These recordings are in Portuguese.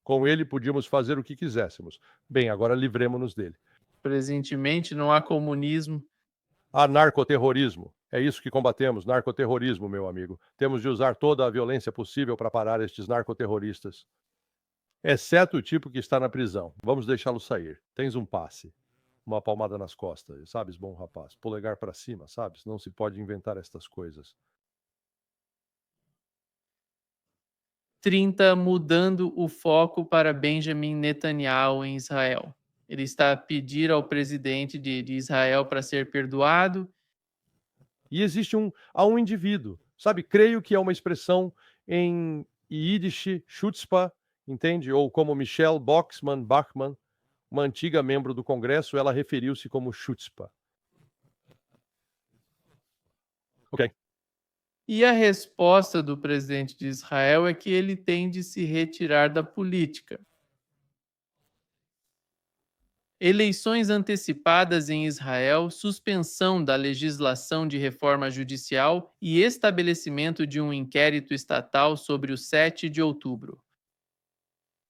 Com ele podíamos fazer o que quiséssemos. Bem, agora livremo-nos dele. Presentemente não há comunismo. Há narcoterrorismo. É isso que combatemos, narcoterrorismo, meu amigo. Temos de usar toda a violência possível para parar estes narcoterroristas. Exceto o tipo que está na prisão. Vamos deixá-lo sair. Tens um passe. Uma palmada nas costas, sabes, bom rapaz? Polegar para cima, sabes? Não se pode inventar estas coisas. 30 mudando o foco para Benjamin Netanyahu em Israel. Ele está a pedir ao presidente de Israel para ser perdoado. E existe há um indivíduo, sabe? Creio que é uma expressão em Yiddish, chutzpah, entende? Ou como Michelle Bachmann, uma antiga membro do Congresso, ela referiu-se como chutzpah. Ok. E a resposta do presidente de Israel é que ele tem de se retirar da política. Eleições antecipadas em Israel, suspensão da legislação de reforma judicial e estabelecimento de um inquérito estatal sobre o 7 de outubro.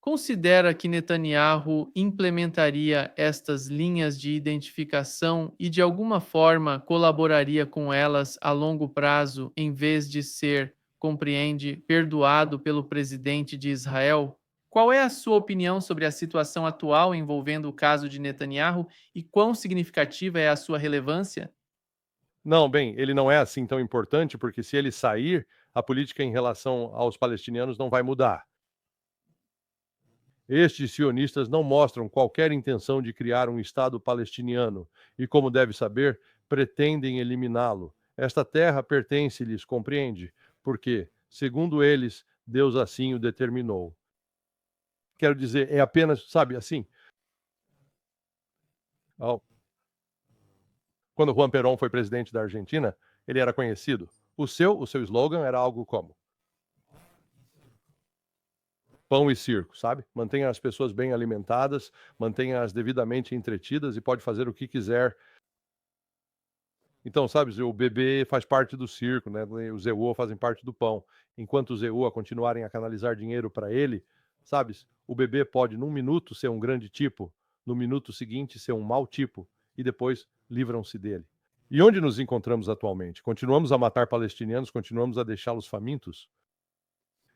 Considera que Netanyahu implementaria estas linhas de identificação e de alguma forma colaboraria com elas a longo prazo em vez de ser, compreende, perdoado pelo presidente de Israel? Qual é a sua opinião sobre a situação atual envolvendo o caso de Netanyahu e quão significativa é a sua relevância? Não, bem, ele não é assim tão importante, porque se ele sair, a política em relação aos palestinianos não vai mudar. Estes sionistas não mostram qualquer intenção de criar um Estado palestiniano e, como deve saber, pretendem eliminá-lo. Esta terra pertence-lhes, compreende? Porque, segundo eles, Deus assim o determinou. Quero dizer, é apenas, sabe, assim, quando Juan Perón foi presidente da Argentina, ele era conhecido. O seu slogan era algo como pão e circo, sabe? Mantenha as pessoas bem alimentadas, mantenha-as devidamente entretidas e pode fazer o que quiser. Então, sabe, o bebê faz parte do circo, né? Os ZEUA fazem parte do pão. Enquanto os ZEUA continuarem a canalizar dinheiro para ele, sabes, o bebê pode, num minuto, ser um grande tipo, no minuto seguinte, ser um mau tipo, e depois livram-se dele. E onde nos encontramos atualmente? Continuamos a matar palestinianos, continuamos a deixá-los famintos?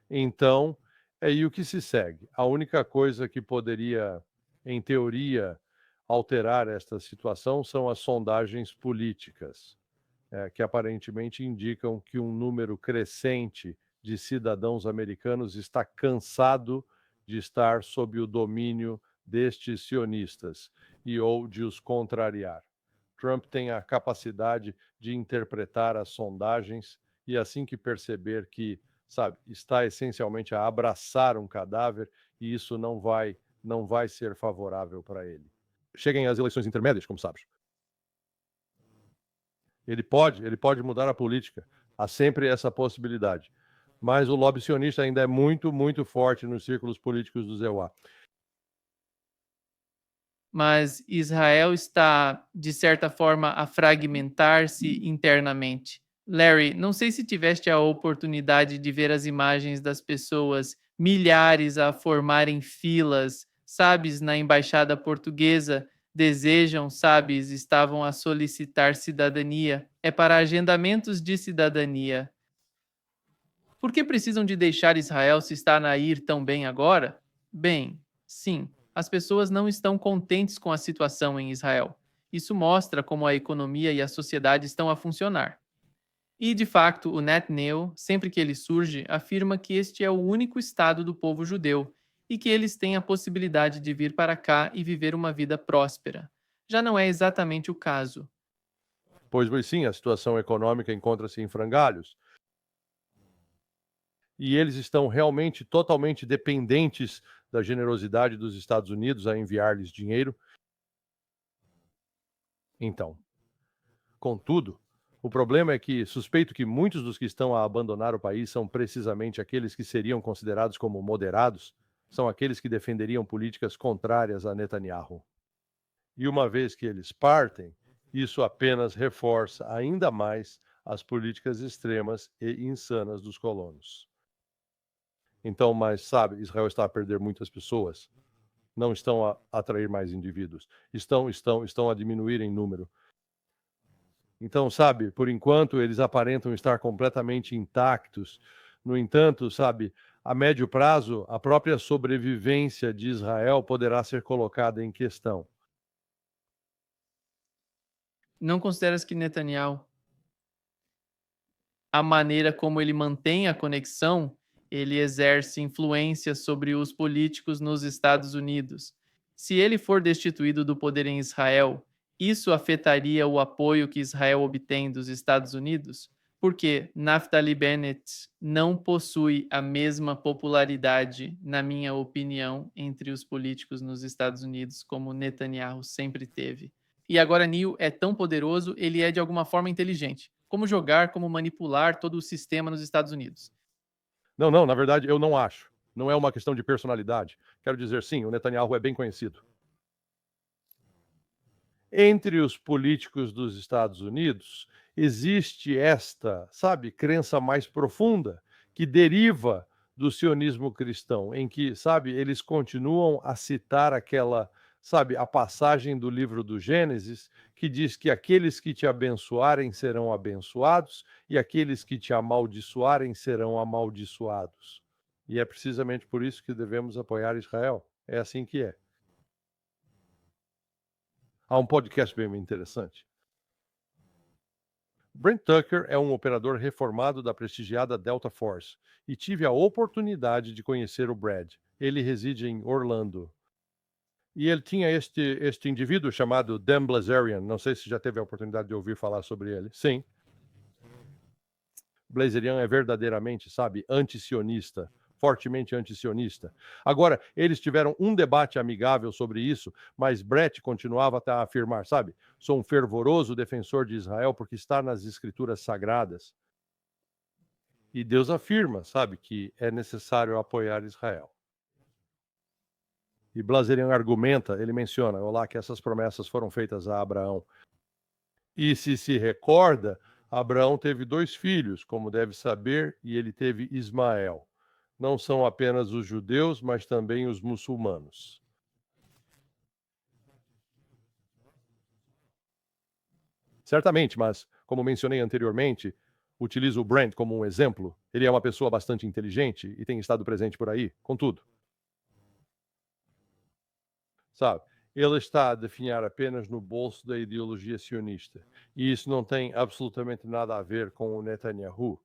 Então, é aí o que se segue. A única coisa que poderia, em teoria, alterar esta situação são as sondagens políticas, que aparentemente indicam que um número crescente de cidadãos americanos está cansado de estar sob o domínio destes sionistas e ou de os contrariar. Trump tem a capacidade de interpretar as sondagens e assim que perceber que, sabe, está essencialmente a abraçar um cadáver e isso não vai ser favorável para ele. Cheguem às eleições intermédias, como sabes. Ele pode mudar a política. Há sempre essa possibilidade. Mas o lobby sionista ainda é muito, muito forte nos círculos políticos do ZEUA. Mas Israel está, de certa forma, a fragmentar-se internamente. Larry, não sei se tiveste a oportunidade de ver as imagens das pessoas, milhares a formarem filas, sabes, na embaixada portuguesa, desejam, sabes, estavam a solicitar cidadania. É para agendamentos de cidadania. Por que precisam de deixar Israel se está a ir tão bem agora? Bem, sim, as pessoas não estão contentes com a situação em Israel. Isso mostra como a economia e a sociedade estão a funcionar. E, de facto, o Netanyahu, sempre que ele surge, afirma que este é o único estado do povo judeu e que eles têm a possibilidade de vir para cá e viver uma vida próspera. Já não é exatamente o caso. Pois sim, a situação econômica encontra-se em frangalhos. E eles estão realmente totalmente dependentes da generosidade dos Estados Unidos a enviar-lhes dinheiro. Então, contudo, o problema é que suspeito que muitos dos que estão a abandonar o país são precisamente aqueles que seriam considerados como moderados, são aqueles que defenderiam políticas contrárias a Netanyahu. E uma vez que eles partem, isso apenas reforça ainda mais as políticas extremas e insanas dos colonos. Então, mas sabe, Israel está a perder muitas pessoas. Não estão a atrair mais indivíduos. Estão a diminuir em número. Então, sabe, por enquanto eles aparentam estar completamente intactos. No entanto, sabe, a médio prazo, a própria sobrevivência de Israel poderá ser colocada em questão. Não consideras que Netanyahu, a maneira como ele mantém a conexão, ele exerce influência sobre os políticos nos Estados Unidos? Se ele for destituído do poder em Israel, isso afetaria o apoio que Israel obtém dos Estados Unidos? Porque Naftali Bennett não possui a mesma popularidade, na minha opinião, entre os políticos nos Estados Unidos como Netanyahu sempre teve. E agora Neil é tão poderoso, ele é de alguma forma inteligente. Como jogar, como manipular todo o sistema nos Estados Unidos. Não, na verdade, eu não acho. Não é uma questão de personalidade. Quero dizer, sim, o Netanyahu é bem conhecido. Entre os políticos dos Estados Unidos, existe esta, sabe, crença mais profunda que deriva do sionismo cristão, em que, sabe, eles continuam a citar aquela, sabe, a passagem do livro do Gênesis, que diz que aqueles que te abençoarem serão abençoados e aqueles que te amaldiçoarem serão amaldiçoados. E é precisamente por isso que devemos apoiar Israel. É assim que é. Há um podcast bem interessante. Brent Tucker é um operador reformado da prestigiada Delta Force e tive a oportunidade de conhecer o Brad. Ele reside em Orlando. E ele tinha este indivíduo chamado Dan Blazerian. Não sei se já teve a oportunidade de ouvir falar sobre ele. Sim. Blazerian é verdadeiramente, sabe, anti-sionista, fortemente anti-sionista. Agora, eles tiveram um debate amigável sobre isso, mas Brett continuava a afirmar, sabe, sou um fervoroso defensor de Israel porque está nas escrituras sagradas. E Deus afirma, sabe, que é necessário apoiar Israel. E Blazerian argumenta, ele menciona, olá, que essas promessas foram feitas a Abraão. E se recorda, Abraão teve 2 filhos, como deve saber, e ele teve Ismael. Não são apenas os judeus, mas também os muçulmanos. Certamente, mas, como mencionei anteriormente, utilizo o Brent como um exemplo. Ele é uma pessoa bastante inteligente e tem estado presente por aí, contudo. Sabe, ele está a definhar apenas no bolso da ideologia sionista. E isso não tem absolutamente nada a ver com o Netanyahu.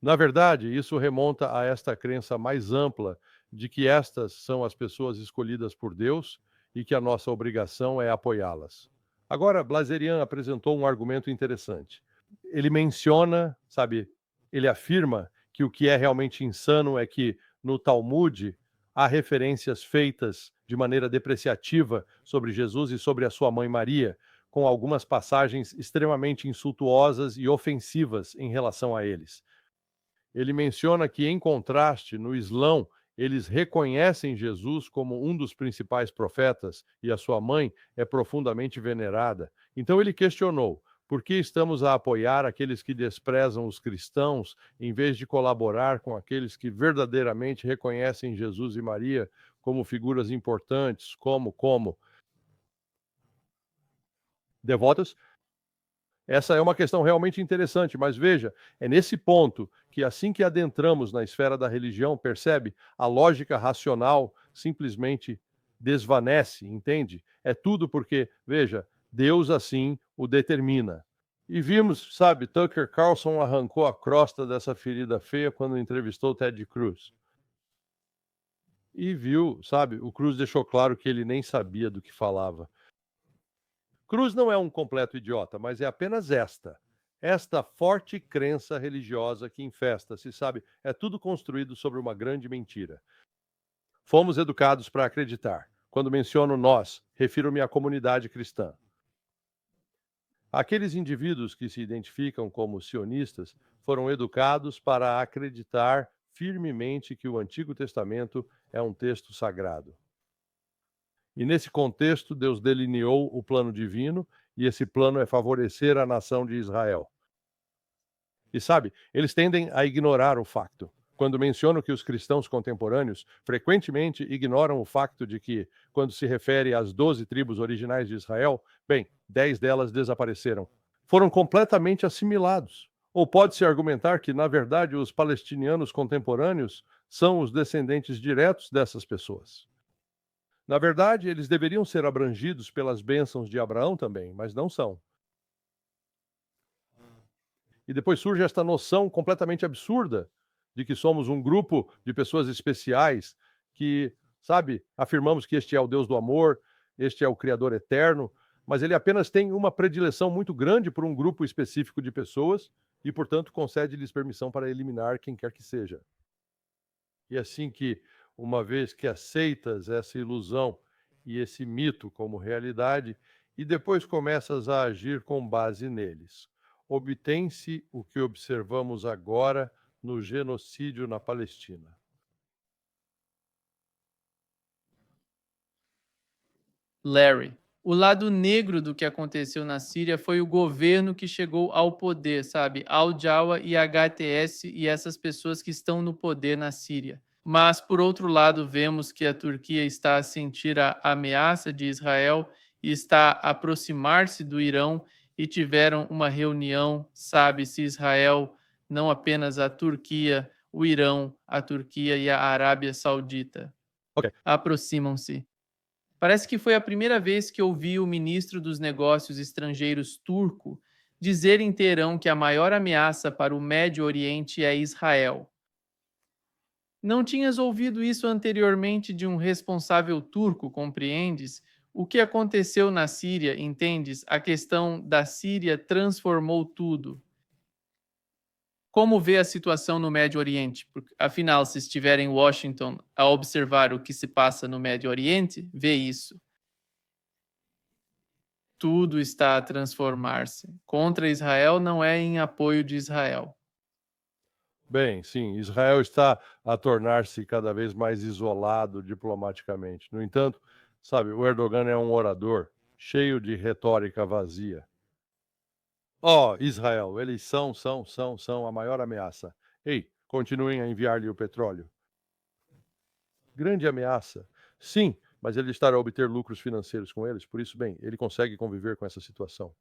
Na verdade, isso remonta a esta crença mais ampla de que estas são as pessoas escolhidas por Deus e que a nossa obrigação é apoiá-las. Agora, Blazerian apresentou um argumento interessante. Ele menciona, sabe, ele afirma que o que é realmente insano é que no Talmud há referências feitas de maneira depreciativa sobre Jesus e sobre a sua mãe Maria, com algumas passagens extremamente insultuosas e ofensivas em relação a eles. Ele menciona que, em contraste, no Islão, eles reconhecem Jesus como um dos principais profetas e a sua mãe é profundamente venerada. Então ele questionou: por que estamos a apoiar aqueles que desprezam os cristãos em vez de colaborar com aqueles que verdadeiramente reconhecem Jesus e Maria como figuras importantes, como devotas? Essa é uma questão realmente interessante, mas veja, é nesse ponto que, assim que adentramos na esfera da religião, percebe, a lógica racional simplesmente desvanece, entende? É tudo porque, veja, Deus assim o determina. E vimos, sabe, Tucker Carlson arrancou a crosta dessa ferida feia quando entrevistou Ted Cruz. E viu, sabe, o Cruz deixou claro que ele nem sabia do que falava. Cruz não é um completo idiota, mas é apenas esta forte crença religiosa que infesta-se, sabe? É tudo construído sobre uma grande mentira. Fomos educados para acreditar. Quando menciono nós, refiro-me à comunidade cristã. Aqueles indivíduos que se identificam como sionistas foram educados para acreditar firmemente que o Antigo Testamento é um texto sagrado. E nesse contexto, Deus delineou o plano divino, e esse plano é favorecer a nação de Israel. E sabe, eles tendem a ignorar o facto. quando menciono que os cristãos contemporâneos frequentemente ignoram o facto de que, quando se refere às 12 tribos originais de Israel, bem, 10 delas desapareceram. Foram completamente assimilados. Ou pode-se argumentar que, na verdade, os palestinianos contemporâneos são os descendentes diretos dessas pessoas. Na verdade, eles deveriam ser abrangidos pelas bênçãos de Abraão também, mas não são. E depois surge esta noção completamente absurda de que somos um grupo de pessoas especiais que, sabe, afirmamos que este é o Deus do amor, este é o Criador eterno, mas ele apenas tem uma predileção muito grande por um grupo específico de pessoas e, portanto, concede-lhes permissão para eliminar quem quer que seja. E assim que, uma vez que aceitas essa ilusão e esse mito como realidade, e depois começas a agir com base neles, obtém-se o que observamos agora no genocídio na Palestina. Larry, o lado negro do que aconteceu na Síria foi o governo que chegou ao poder, sabe? Al-Jawa e HTS e essas pessoas que estão no poder na Síria. Mas, por outro lado, vemos que a Turquia está a sentir a ameaça de Israel e está a aproximar-se do Irão e tiveram uma reunião, sabe-se Israel, não apenas a Turquia, o Irão, a Turquia e a Arábia Saudita. Ok. Aproximam-se. Parece que foi a primeira vez que ouvi o ministro dos Negócios Estrangeiros turco dizer em Teherão que a maior ameaça para o Médio Oriente é Israel. Não tinhas ouvido isso anteriormente de um responsável turco, compreendes? O que aconteceu na Síria, entendes? A questão da Síria transformou tudo. Como vê a situação no Médio Oriente? Porque, afinal, se estiver em Washington a observar o que se passa no Médio Oriente, vê isso. Tudo está a transformar-se. Contra Israel não é em apoio de Israel. Bem, sim, Israel está a tornar-se cada vez mais isolado diplomaticamente. No entanto, sabe, o Erdogan é um orador cheio de retórica vazia. Ó, Israel, eles são a maior ameaça. Ei, continuem a enviar-lhe o petróleo. Grande ameaça. Sim, mas ele estará a obter lucros financeiros com eles, por isso, bem, ele consegue conviver com essa situação.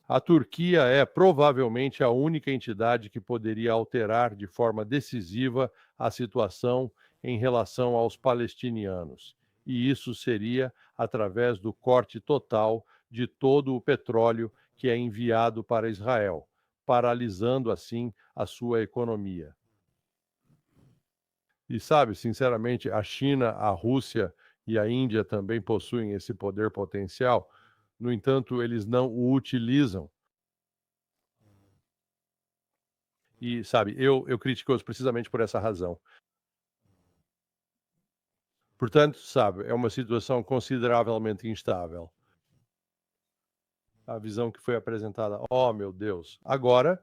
A Turquia é provavelmente a única entidade que poderia alterar de forma decisiva a situação em relação aos palestinianos. E isso seria através do corte total de todo o petróleo que é enviado para Israel, paralisando assim a sua economia. E sabe, sinceramente, a China, a Rússia e a Índia também possuem esse poder potencial. No entanto, eles não o utilizam. E, sabe, eu critico-os precisamente por essa razão. Portanto, sabe, é uma situação consideravelmente instável. A visão que foi apresentada, oh meu Deus, agora,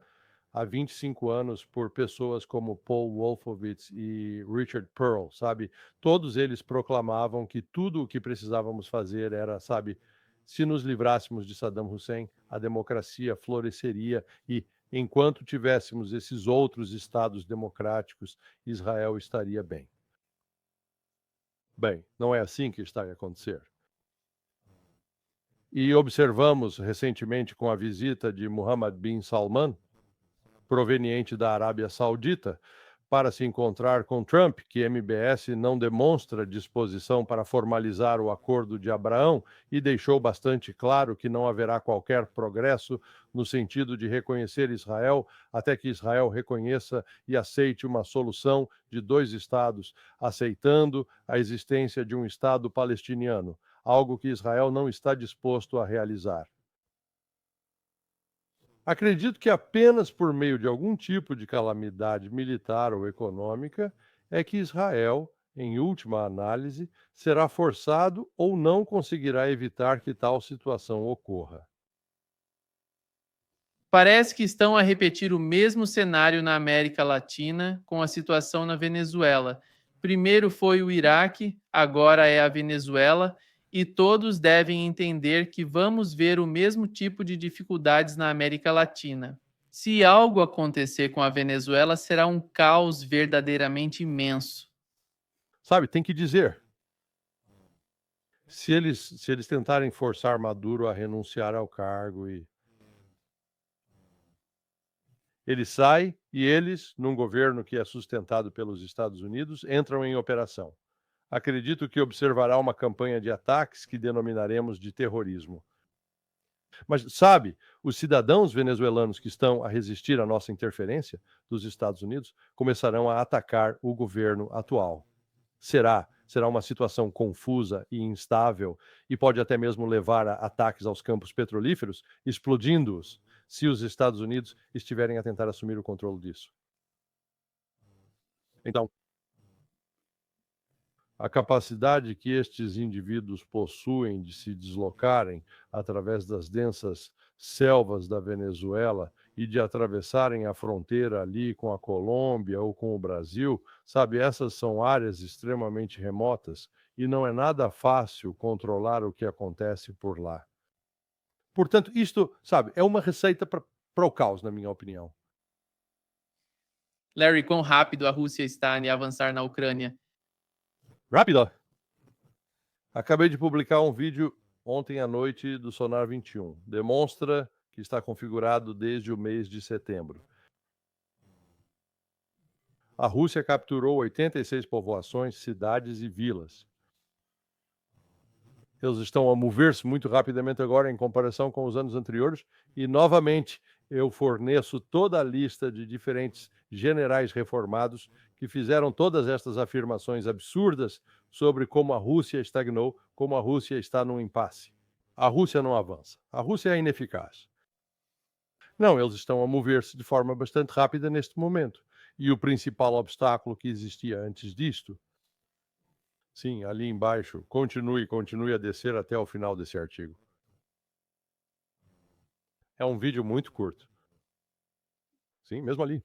há 25 anos, por pessoas como Paul Wolfowitz e Richard Pearl, sabe? Todos eles proclamavam que tudo o que precisávamos fazer era, sabe, se nos livrássemos de Saddam Hussein, a democracia floresceria e, enquanto tivéssemos esses outros estados democráticos, Israel estaria bem. Bem, não é assim que está a acontecer. E observamos recentemente com a visita de Mohammed bin Salman, proveniente da Arábia Saudita, para se encontrar com Trump, que MBS não demonstra disposição para formalizar o Acordo de Abraão e deixou bastante claro que não haverá qualquer progresso no sentido de reconhecer Israel até que Israel reconheça e aceite uma solução de dois estados, aceitando a existência de um Estado palestiniano, algo que Israel não está disposto a realizar. Acredito que apenas por meio de algum tipo de calamidade militar ou econômica é que Israel, em última análise, será forçado ou não conseguirá evitar que tal situação ocorra. Parece que estão a repetir o mesmo cenário na América Latina com a situação na Venezuela. Primeiro foi o Iraque, agora é a Venezuela, e todos devem entender que vamos ver o mesmo tipo de dificuldades na América Latina. Se algo acontecer com a Venezuela, será um caos verdadeiramente imenso. Sabe, tem que dizer. Se eles tentarem forçar Maduro a renunciar ao cargo e ele sai e eles, num governo que é sustentado pelos Estados Unidos, entram em operação. Acredito que observará uma campanha de ataques que denominaremos de terrorismo. Mas, sabe, os cidadãos venezuelanos que estão a resistir à nossa interferência dos Estados Unidos começarão a atacar o governo atual. Será uma situação confusa e instável e pode até mesmo levar a ataques aos campos petrolíferos, explodindo-os, se os Estados Unidos estiverem a tentar assumir o controle disso. Então, a capacidade que estes indivíduos possuem de se deslocarem através das densas selvas da Venezuela e de atravessarem a fronteira ali com a Colômbia ou com o Brasil, sabe, essas são áreas extremamente remotas e não é nada fácil controlar o que acontece por lá. Portanto, isto, sabe, é uma receita para o caos, na minha opinião. Larry, quão rápido a Rússia está em avançar na Ucrânia? Rápido! Acabei de publicar um vídeo ontem à noite do Sonar 21. Demonstra que está configurado desde o mês de setembro. A Rússia capturou 86 povoações, cidades e vilas. Eles estão a mover-se muito rapidamente agora em comparação com os anos anteriores e, novamente, eu forneço toda a lista de diferentes generais reformados que fizeram todas estas afirmações absurdas sobre como a Rússia estagnou, como a Rússia está num impasse. A Rússia não avança. A Rússia é ineficaz. Não, eles estão a mover-se de forma bastante rápida neste momento. E o principal obstáculo que existia antes disto, sim, ali embaixo, continue a descer até o final desse artigo. É um vídeo muito curto. Sim, mesmo ali.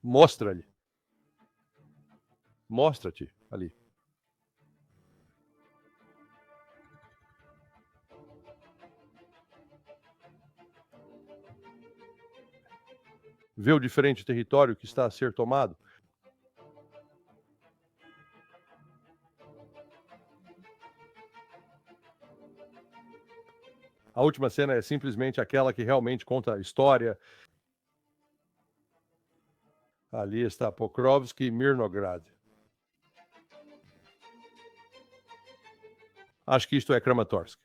Mostra-lhe. Mostra-te ali. Vê o diferente território que está a ser tomado? A última cena é simplesmente aquela que realmente conta a história. Ali está Pokrovsk e Mirnograd. Acho que isto é Kramatorsk.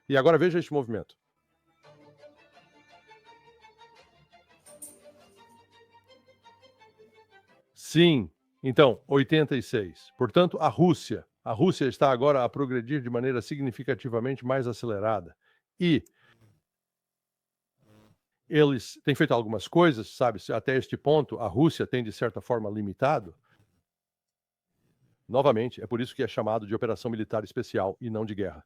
E agora veja este movimento. Sim, então, 86. Portanto, a Rússia está agora a progredir de maneira significativamente mais acelerada. E eles têm feito algumas coisas, sabe, até este ponto, a Rússia tem, de certa forma, limitado. Novamente, é por isso que é chamado de operação militar especial e não de guerra.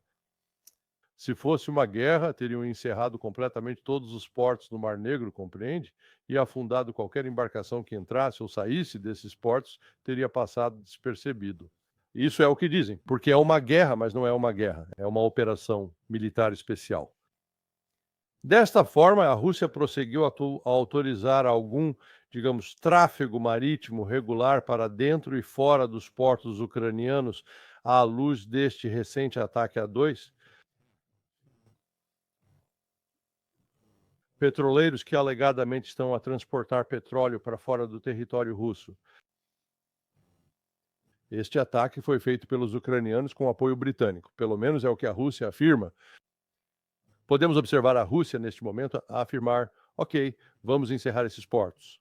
Se fosse uma guerra, teriam encerrado completamente todos os portos no Mar Negro, compreende? E afundado qualquer embarcação que entrasse ou saísse desses portos, teria passado despercebido. Isso é o que dizem, porque é uma guerra, mas não é uma guerra, é uma operação militar especial. Desta forma, a Rússia prosseguiu a autorizar algum, digamos, tráfego marítimo regular para dentro e fora dos portos ucranianos à luz deste recente ataque a 2. Petroleiros que alegadamente estão a transportar petróleo para fora do território russo. Este ataque foi feito pelos ucranianos com apoio britânico, pelo menos é o que a Rússia afirma. Podemos observar a Rússia, neste momento, a afirmar: ok, vamos encerrar esses portos.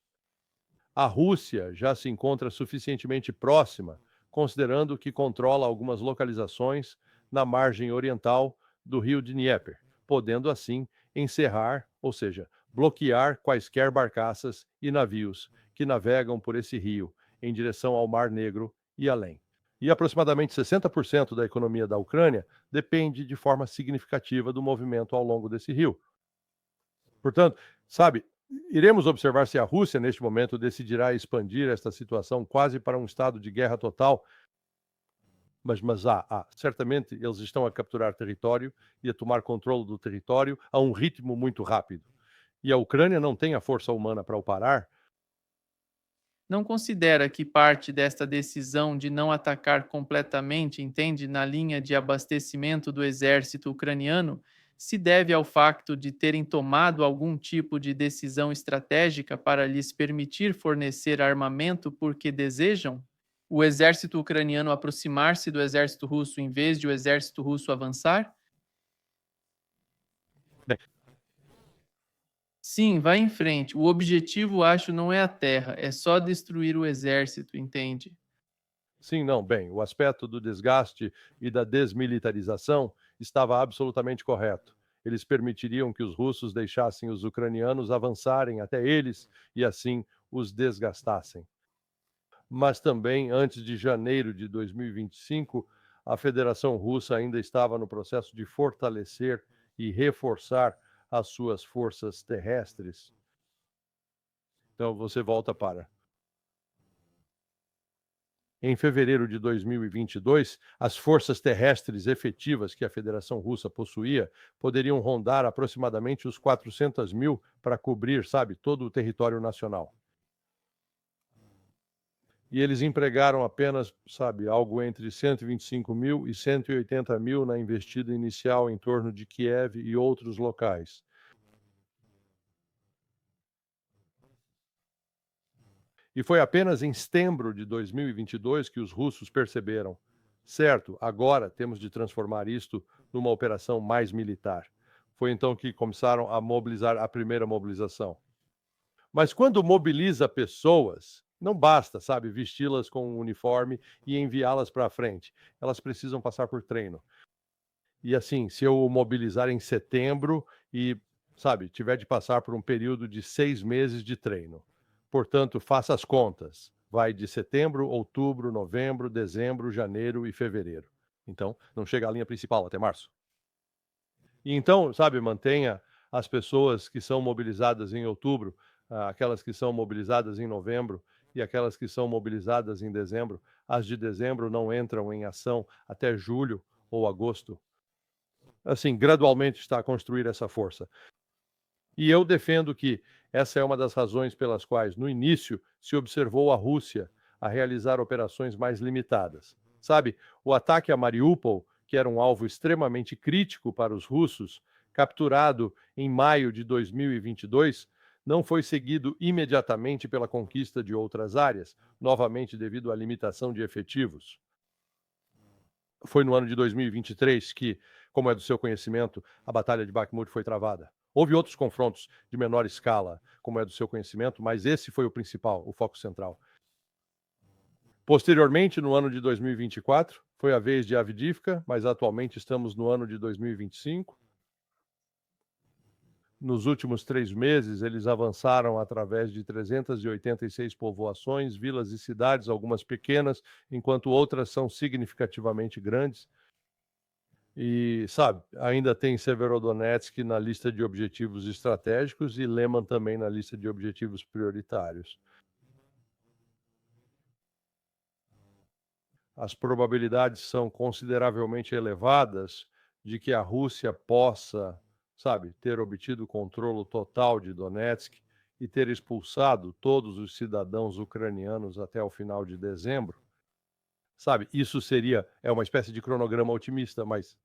A Rússia já se encontra suficientemente próxima, considerando que controla algumas localizações na margem oriental do rio Dnieper, podendo assim encerrar, ou seja, bloquear quaisquer barcaças e navios que navegam por esse rio em direção ao Mar Negro e além. E aproximadamente 60% da economia da Ucrânia depende de forma significativa do movimento ao longo desse rio. Portanto, sabe, iremos observar se a Rússia, neste momento, decidirá expandir esta situação quase para um estado de guerra total, Certamente eles estão a capturar território e a tomar controle do território a um ritmo muito rápido. E a Ucrânia não tem a força humana para o parar. Não considera que parte desta decisão de não atacar completamente, entende, na linha de abastecimento do exército ucraniano, se deve ao facto de terem tomado algum tipo de decisão estratégica para lhes permitir fornecer armamento porque desejam? O exército ucraniano aproximar-se do exército russo em vez de o exército russo avançar? Bem, Sim, vai em frente. O objetivo, acho, não é a terra, é só destruir o exército, entende? sim, não, bem, o aspecto do desgaste e da desmilitarização estava absolutamente correto. Eles permitiriam que os russos deixassem os ucranianos avançarem até eles e assim os desgastassem. Mas também, antes de janeiro de 2025, a Federação Russa ainda estava no processo de fortalecer e reforçar as suas forças terrestres. Então você volta para. Em fevereiro de 2022, as forças terrestres efetivas que a Federação Russa possuía poderiam rondar aproximadamente os 400.000 para cobrir, sabe, todo o território nacional. E eles empregaram apenas, sabe, algo entre 125.000 e 180.000 na investida inicial em torno de Kiev e outros locais. E foi apenas em setembro de 2022 que os russos perceberam: certo, agora temos de transformar isto numa operação mais militar. Foi então que começaram a mobilizar a primeira mobilização. Mas quando mobiliza pessoas, não basta, sabe, vesti-las com um uniforme e enviá-las para a frente. Elas precisam passar por treino. E assim, se eu mobilizar em setembro e, sabe, tiver de passar por um período de 6 meses de treino. Portanto, faça as contas. Vai de setembro, outubro, novembro, dezembro, janeiro e fevereiro. Então, não chega à linha principal até março. E então, sabe, mantenha as pessoas que são mobilizadas em outubro, aquelas que são mobilizadas em novembro e aquelas que são mobilizadas em dezembro. As de dezembro não entram em ação até julho ou agosto. Assim, gradualmente está a construir essa força. E eu defendo que essa é uma das razões pelas quais, no início, se observou a Rússia a realizar operações mais limitadas. Sabe, o ataque a Mariupol, que era um alvo extremamente crítico para os russos, capturado em maio de 2022, não foi seguido imediatamente pela conquista de outras áreas, novamente devido à limitação de efetivos. Foi no ano de 2023 que, como é do seu conhecimento, a Batalha de Bakhmut foi travada. Houve outros confrontos de menor escala, como é do seu conhecimento, mas esse foi o principal, o foco central. Posteriormente, no ano de 2024, foi a vez de Avdiivka, mas atualmente estamos no ano de 2025. Nos últimos 3 meses, eles avançaram através de 386 povoações, vilas e cidades, algumas pequenas, enquanto outras são significativamente grandes. E, sabe, ainda tem Severodonetsk na lista de objetivos estratégicos e Leman também na lista de objetivos prioritários. As probabilidades são consideravelmente elevadas de que a Rússia possa, sabe, ter obtido controle total de Donetsk e ter expulsado todos os cidadãos ucranianos até o final de dezembro. Sabe, isso é uma espécie de cronograma otimista, mas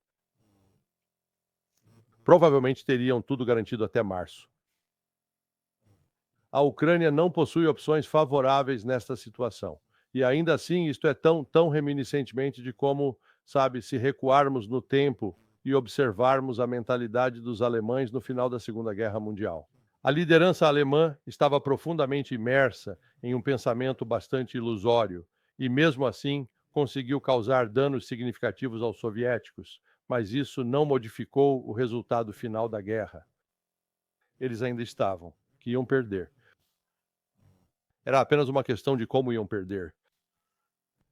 provavelmente teriam tudo garantido até março. A Ucrânia não possui opções favoráveis nesta situação. E ainda assim, isto é tão reminiscentemente de como, sabe, se recuarmos no tempo e observarmos a mentalidade dos alemães no final da Segunda Guerra Mundial. A liderança alemã estava profundamente imersa em um pensamento bastante ilusório e, mesmo assim, conseguiu causar danos significativos aos soviéticos, mas isso não modificou o resultado final da guerra. Eles ainda estavam, que iam perder. Era apenas uma questão de como iam perder.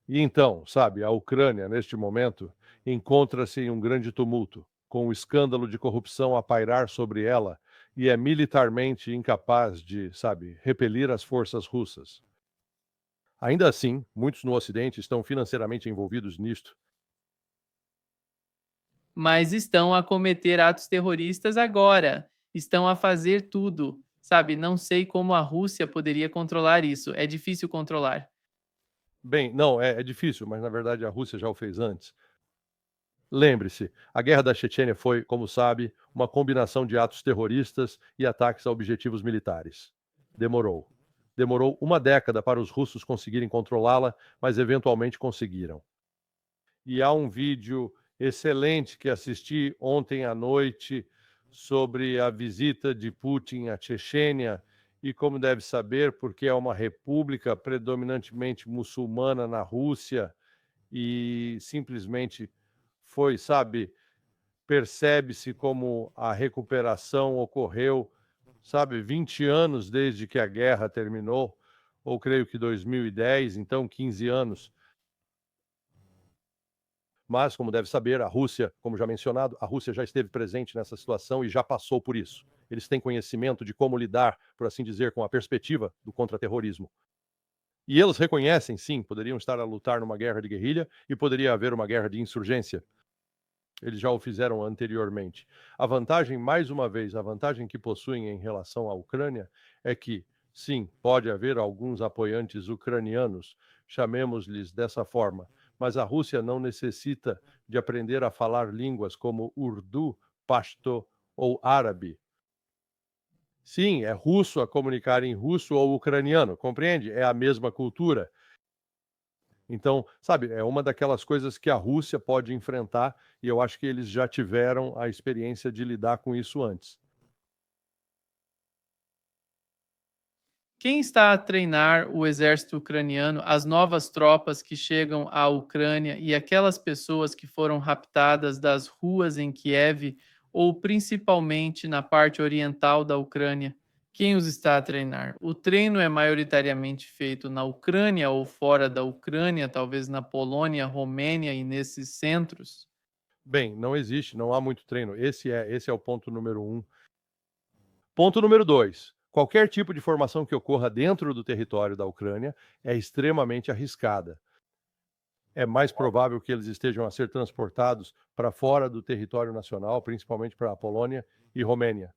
E então, sabe, a Ucrânia, neste momento, encontra-se em um grande tumulto, com o escândalo de corrupção a pairar sobre ela e é militarmente incapaz de, sabe, repelir as forças russas. Ainda assim, muitos no Ocidente estão financeiramente envolvidos nisto. mas estão a cometer atos terroristas agora, estão a fazer tudo, sabe? Não sei como a Rússia poderia controlar isso, é difícil controlar. Bem, não, é difícil, mas na verdade a Rússia já o fez antes. Lembre-se, a guerra da Chechênia foi, como sabe, uma combinação de atos terroristas e ataques a objetivos militares. Demorou. Demorou uma década para os russos conseguirem controlá-la, mas eventualmente conseguiram. E há um vídeo excelente que assisti ontem à noite sobre a visita de Putin à Chechênia e, como deve saber, porque é uma república predominantemente muçulmana na Rússia e simplesmente foi, sabe, percebe-se como a recuperação ocorreu, sabe, 20 anos desde que a guerra terminou, ou creio que 2010, então 15 anos. Mas, como deve saber, a Rússia, como já mencionado, a Rússia já esteve presente nessa situação e já passou por isso. Eles têm conhecimento de como lidar, por assim dizer, com a perspectiva do contra-terrorismo. E eles reconhecem, sim, poderiam estar a lutar numa guerra de guerrilha e poderia haver uma guerra de insurgência. Eles já o fizeram anteriormente. A vantagem, mais uma vez, a vantagem que possuem em relação à Ucrânia é que, sim, pode haver alguns apoiantes ucranianos, chamemos-lhes dessa forma, mas a Rússia não necessita de aprender a falar línguas como urdu, pashto ou árabe. Sim, é russo a comunicar em russo ou ucraniano, compreende? É a mesma cultura. Então, sabe, é uma daquelas coisas que a Rússia pode enfrentar e eu acho que eles já tiveram a experiência de lidar com isso antes. Quem está a treinar o exército ucraniano, as novas tropas que chegam à Ucrânia e aquelas pessoas que foram raptadas das ruas em Kiev ou principalmente na parte oriental da Ucrânia? Quem os está a treinar? O treino é maioritariamente feito na Ucrânia ou fora da Ucrânia, talvez na Polônia, Romênia e nesses centros? Bem, não existe, não há muito treino. Esse é o ponto número um. Ponto número 2: qualquer tipo de formação que ocorra dentro do território da Ucrânia é extremamente arriscada. É mais provável que eles estejam a ser transportados para fora do território nacional, principalmente para a Polônia e Romênia.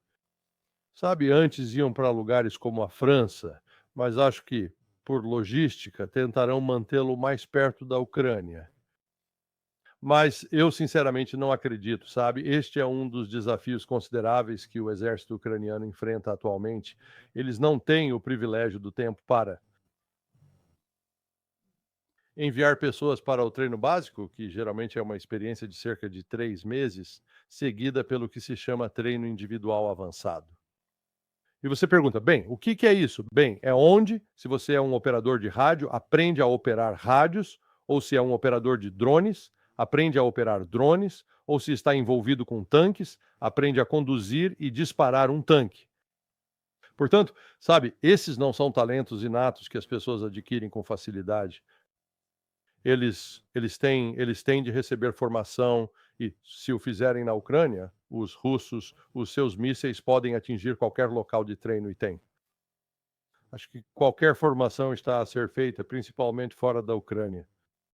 Sabe, antes iam para lugares como a França, mas acho que, por logística, tentarão mantê-lo mais perto da Ucrânia. Mas eu sinceramente não acredito, sabe? Este é um dos desafios consideráveis que o exército ucraniano enfrenta atualmente. Eles não têm o privilégio do tempo para enviar pessoas para o treino básico, que geralmente é uma experiência de cerca de 3 meses, seguida pelo que se chama treino individual avançado. E você pergunta: bem, o que é isso? Bem, é onde, se você é um operador de rádio, aprende a operar rádios, ou se é um operador de drones, aprende a operar drones, ou se está envolvido com tanques, aprende a conduzir e disparar um tanque. Portanto, sabe, esses não são talentos inatos que as pessoas adquirem com facilidade. Eles têm de receber formação e, se o fizerem na Ucrânia, os russos, os seus mísseis podem atingir qualquer local de treino e tem. Acho que qualquer formação está a ser feita, principalmente fora da Ucrânia.